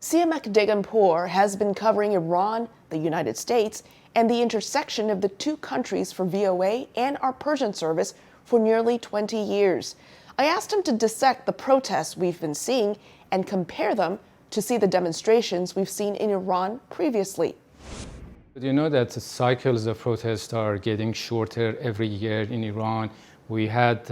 Siamak Dehghanpour has been covering Iran, the United States, and the intersection of the two countries for VOA and our Persian service for nearly 20 years. I asked him to dissect the protests we've been seeing and compare them to see the demonstrations we've seen in Iran previously. You know that the cycles of protests are getting shorter every year in Iran. We had,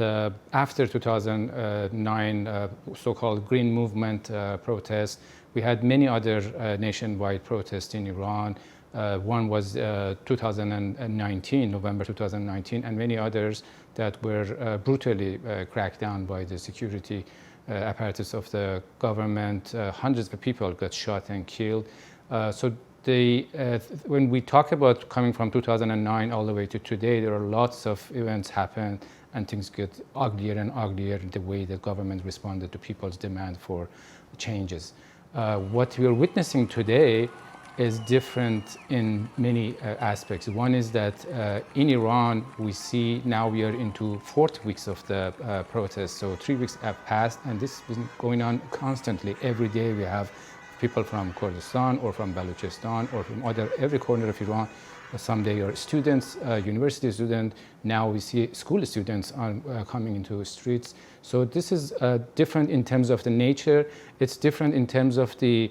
after 2009, so-called Green Movement protests. We had many other nationwide protests in Iran. One was 2019, November 2019, and many others that were brutally cracked down by the security apparatus of the government. Hundreds of people got shot and killed. When we talk about coming from 2009 all the way to today, there are lots of events happen and things get uglier and uglier in the way the government responded to people's demand for changes. What we are witnessing today is different in many aspects. One is that in Iran, we see now we are into 4th weeks of the protests. So 3 weeks have passed, and this has been going on constantly. Every day we have people from Kurdistan or from Balochistan or from every corner of Iran. Some day are students, university students. Now we see school students coming into streets. So this is different in terms of the nature. It's different in terms of the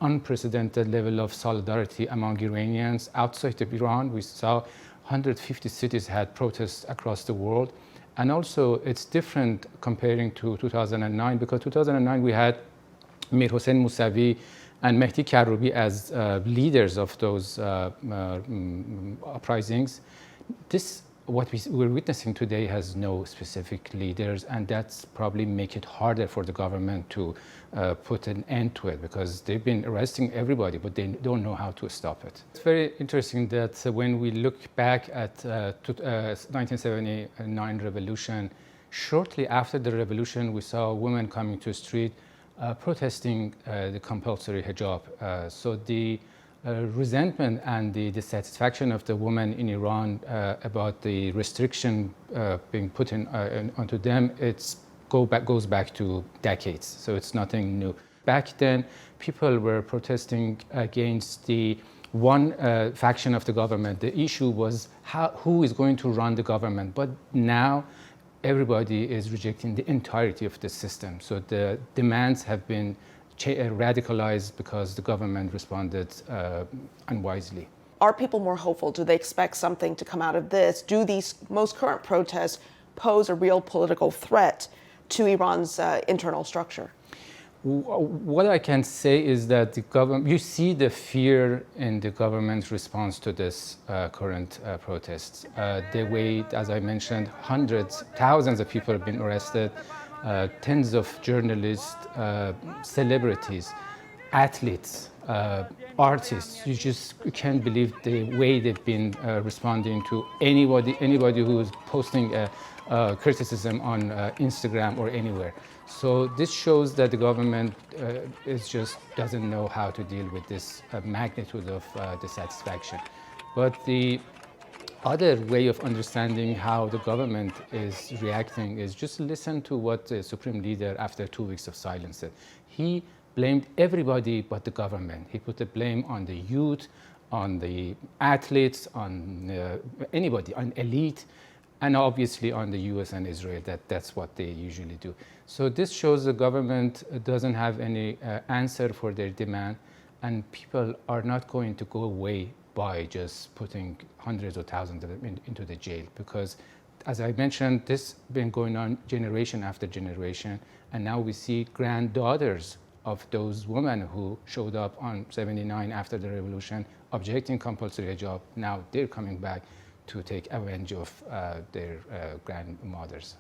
unprecedented level of solidarity among Iranians. Outside of Iran, we saw 150 cities had protests across the world. And also it's different comparing to 2009, because 2009 we had Mir Hossein Mousavi and Mehdi Karoubi as leaders of those uprisings. What we're witnessing today has no specific leaders, and that's probably make it harder for the government to put an end to it, because they've been arresting everybody, but they don't know how to stop it. It's very interesting that when we look back at 1979 revolution, shortly after the revolution, we saw women coming to the street protesting the compulsory hijab. So the resentment and the dissatisfaction of the women in Iran about the restriction being put onto them, goes back to decades, so it's nothing new. Back then, people were protesting against the one faction of the government. The issue was who is going to run the government, but now everybody is rejecting the entirety of the system. So the demands have been radicalized because the government responded unwisely. Are people more hopeful? Do they expect something to come out of this? Do these most current protests pose a real political threat to Iran's internal structure? What I can say is that the government, you see the fear in the government's response to this current protests. The way, as I mentioned, hundreds, thousands of people have been arrested, tens of journalists, celebrities, athletes, artists. You just can't believe the way they've been responding to anybody who is posting criticism on Instagram or anywhere. So this shows that the government just doesn't know how to deal with this magnitude of dissatisfaction. But the other way of understanding how the government is reacting is just listen to what the Supreme Leader, after 2 weeks of silence, said. He blamed everybody but the government. He put the blame on the youth, on the athletes, on anybody, on elite, and obviously on the US and Israel. That's what they usually do. So this shows the government doesn't have any answer for their demand, and people are not going to go away by just putting hundreds or thousands of them into the jail, because, as I mentioned, this has been going on generation after generation, and now we see granddaughters of those women who showed up on 79 after the revolution objecting compulsory hijab. Now they're coming back to take advantage of their grandmothers.